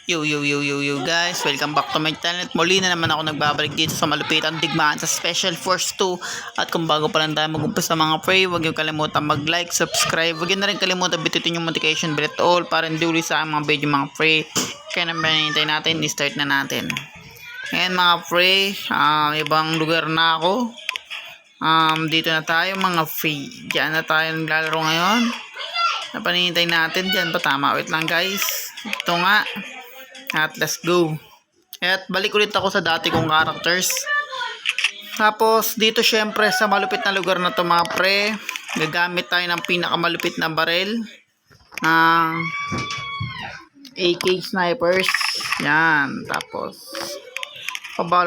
Yo guys, welcome back to my channel. Muli na naman ako nagbabalik dito sa malupitan digmaan sa Special Force 2. At kung bago pa lang tayo mag-umpisa mga pre, huwag niyo kalimutan mag-like, subscribe. Huwag niyo na rin kalimutan bitutin yung notification bell at all para hindi uli sa aking mga video mga pre. Kaya naman hinihintay natin, i-start na natin. Ayan mga pre, ibang lugar na ako. Dito na tayo mga free. Diyan na tayo naglalaro ngayon. Napanihintay natin dyan pa tama. Wait lang guys. Ito nga. At let's go. At balik ulit ako sa dati kong characters. Tapos dito syempre sa malupit na lugar na to mga pre, gagamit tayo ng pinakamalupit na barel ng AK snipers. Yan. Tapos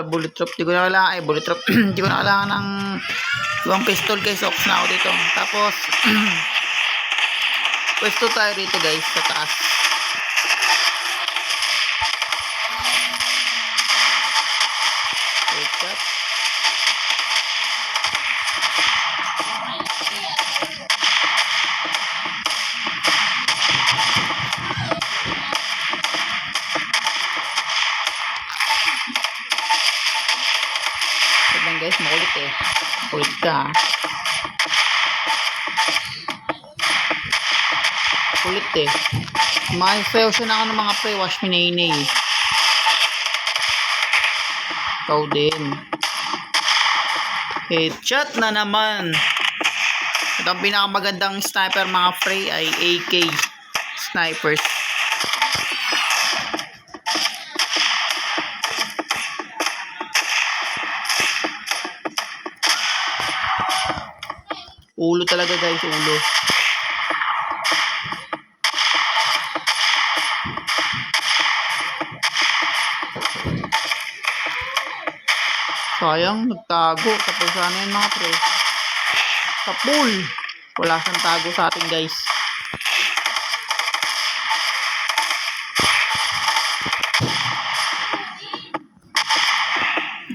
bullet drop. Di ko na kailangan. Bullet drop. Di ko na kailangan ng ibang pistol guys. Ox na ako dito. Tapos pwesto tayo rito guys sa taas. Wake up. Sabang guys, makulit eh. Kulit ka. Kulit eh. Mahisayaw siya na ako ng mga pre. Wash me nay. Ikaw din. Headshot na naman. At ang pinakamagandang sniper mga pre ay AK snipers. Ulo talaga guys, ulo. Sayang, nagtago. Tapos sana yan mga pre. Sa pool. Wala siyang tago sa atin guys.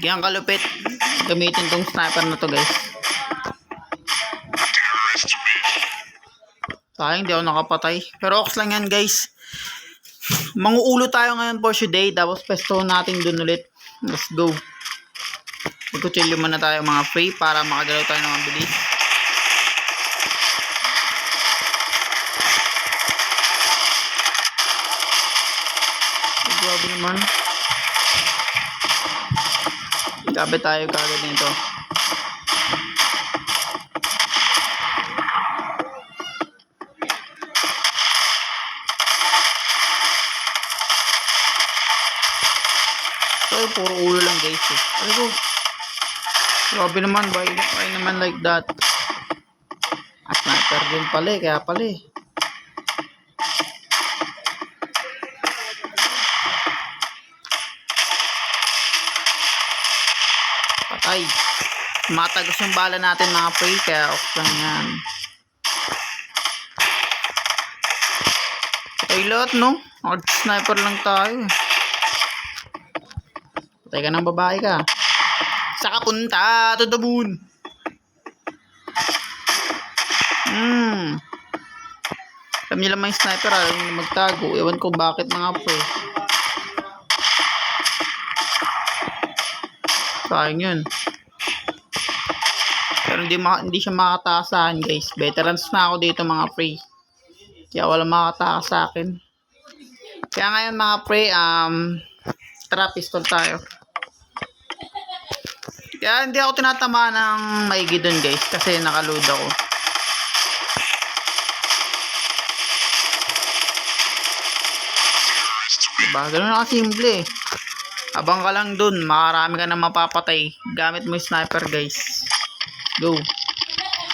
Ganyan kalupit. Gamitin tong sniper na to guys. Sayang, di ako nakapatay. Pero ox lang yan guys. Manguulo tayo ngayon for today. Tapos pesto natin dun ulit. Let's go. Magkutsilyo muna tayo mga free para makagalaw tayo ng mabilis. Grabe naman. Gabi tayo kagad nito. So, puro ulo lang guys eh. Ano ko? Grabe naman, why naman like that? At sniper din pala eh, kaya pala eh. Patay. Matagos yung bala natin mga pre, kaya off lang yan. Patay lahat no? Sniper lang tayo. Patay ka ng babae ka. Saka punta to the moon. Alam niyo lang may sniper, alam niyo magtago. Ewan ko bakit mga pre. Sayang yun. Pero hindi siya makataas guys. Veterans na ako dito mga pre. Kaya wala makataas sa akin. Kaya ngayon mga pre, tara pistol tayo. Kaya hindi ako tinatama ng maigi dun guys kasi nakaload ako. Diba? Ganun na kasimple eh. Abang ka lang dun, makarami ka na mapapatay. Gamit mo yung sniper guys. Go.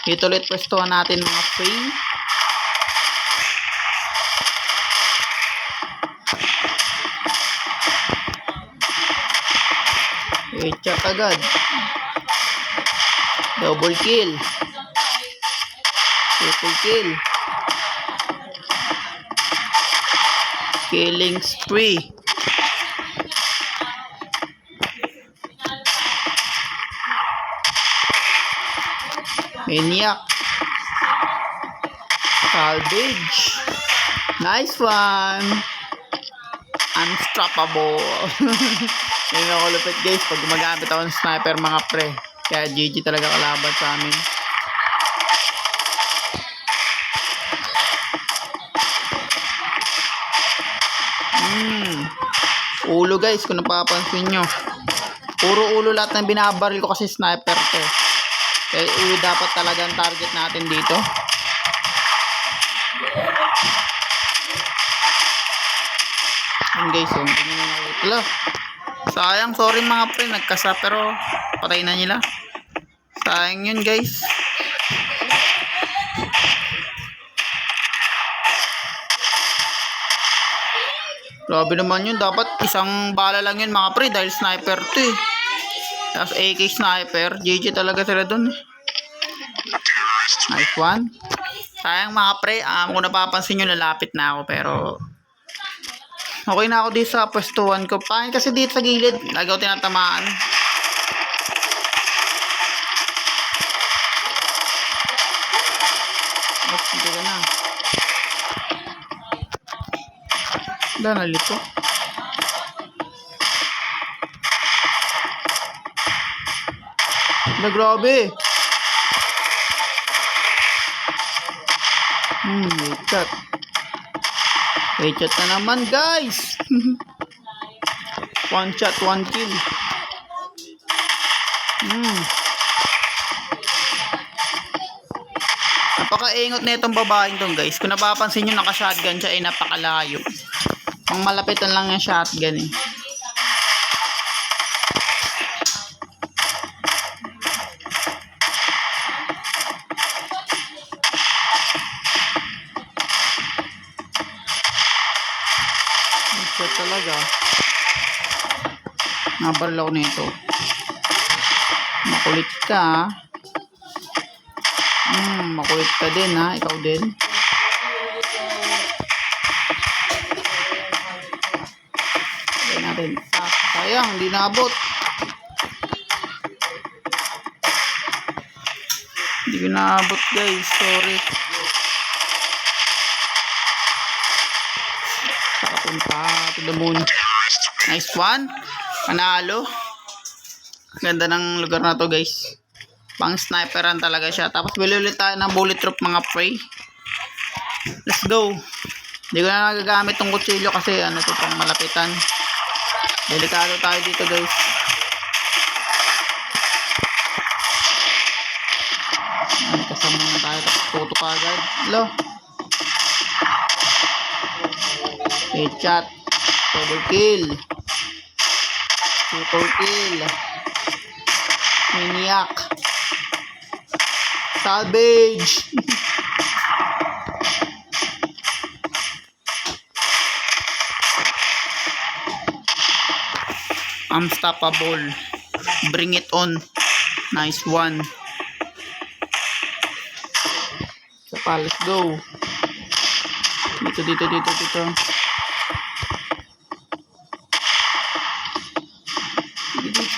Ito ulit pwestuhan natin mga free. Headshot agad. Double kill. Triple kill. Killing spree. Maniac. Salvage. Nice one. Unstoppable. Yun ako lupit guys pag gumagamit ako ng sniper mga pre. Kaya GG talaga kalaban sa amin. Ulo guys kung napapansin nyo. Puro ulo lahat ng binabaril ko kasi sniper to. Kaya ulo dapat talaga ang target natin dito. Yun guys, hindi nyo nakikita. Sayang, sorry mga pre, nagkasa pero patay na nila. Sayang yun guys. Grabe naman yun, dapat isang bala lang yun mga pre dahil sniper to eh. Tapos AK sniper, GG talaga sila dun. Nice one. Sayang mga pre, kung napapansin nyo lalapit na ako pero okay na ako dito sa pwestuhan ko. Pangin kasi dito sa gilid, lagi ako tinatamaan. Oh, hindi ka na. Wala, nalito. Wala, grabe. Headshot. Headshot na naman, guys. One shot, one kill. Napaka-ingot na itong babaeng tong guys. Kung napapansin nyo, naka-shotgun siya ay napakalayo. Ang malapitan lang yung shotgun eh. Headshot talaga. Nabaril ako nito. Makulit ka ha. Makulit ka din ha. Ikaw din. Kaya natin. Sayang, hindi naabot. Hindi ko naabot guys. Sorry. Nakapunta to the moon. Nice one. Panalo. Ganda ng lugar na to guys. Pang sniperan talaga siya. Tapos bili ulit tayo ng bulletproof mga pre. Let's go. Hindi ko na nagagamit tong kutsilyo kasi ano to pang malapitan. Delikado tayo dito guys. Kasama na tayo. Tapos tutok agad. Hello. Headshot. Double kill. Triple kill. Maniac. Salvage. Unstoppable. Bring it on. Nice one. Sa pa, let's go. Dito. Dito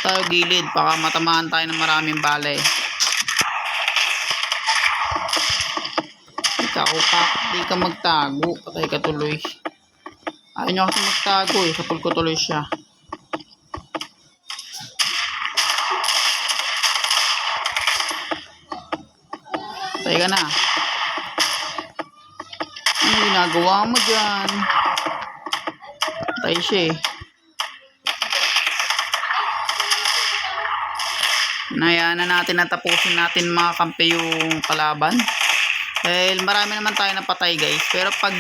tayo gilid. Baka matamaan tayo ng maraming bala eh. Di ka magtago. Patay ka tuloy. Ayaw nyo kasi magtago eh. Sapul ko tuloy siya. Patay ka na. Ano ginagawa mo dyan? Patay siya eh. Nahayaan na natin na tapusin natin mga kampe yung kalaban. Dahil marami naman tayo napatay guys. Pero pag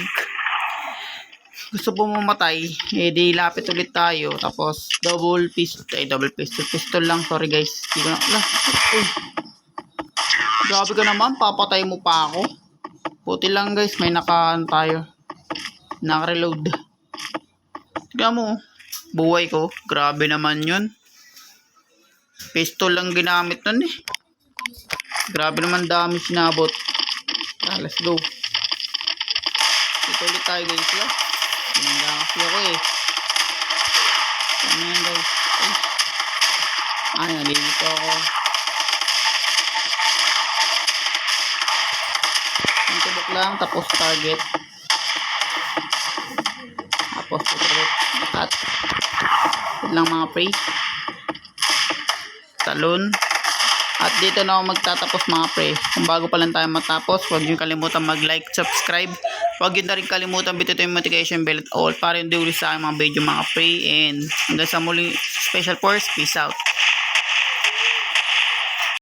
gusto po mamatay, di lapit ulit tayo. Tapos double pistol lang. Sorry guys. Di ko na, grabe ka naman, papatay mo pa ako. Puti lang guys, may tayo. Naka-reload. Tignan mo, buhay ko. Grabe naman yun. Pistol lang ginamit nun eh. Grabe naman dami sinabot. Let's go. Ito ulit tayo guys. Pinangga kasi ako eh. Ano yan guys? Nalilito ako. Ang tubok lang. Tapos target. Tapos target. At yun lang mga pre. Talon. At dito na ako magtatapos mga pre. Kung bago pa lang tayo matapos, huwag nyo kalimutan mag-like, subscribe. Huwag nyo na rin kalimutan bituin yung notification bell at all para hindi ulit sa aking mga video mga pre. And hanggang sa muli, special force, peace out.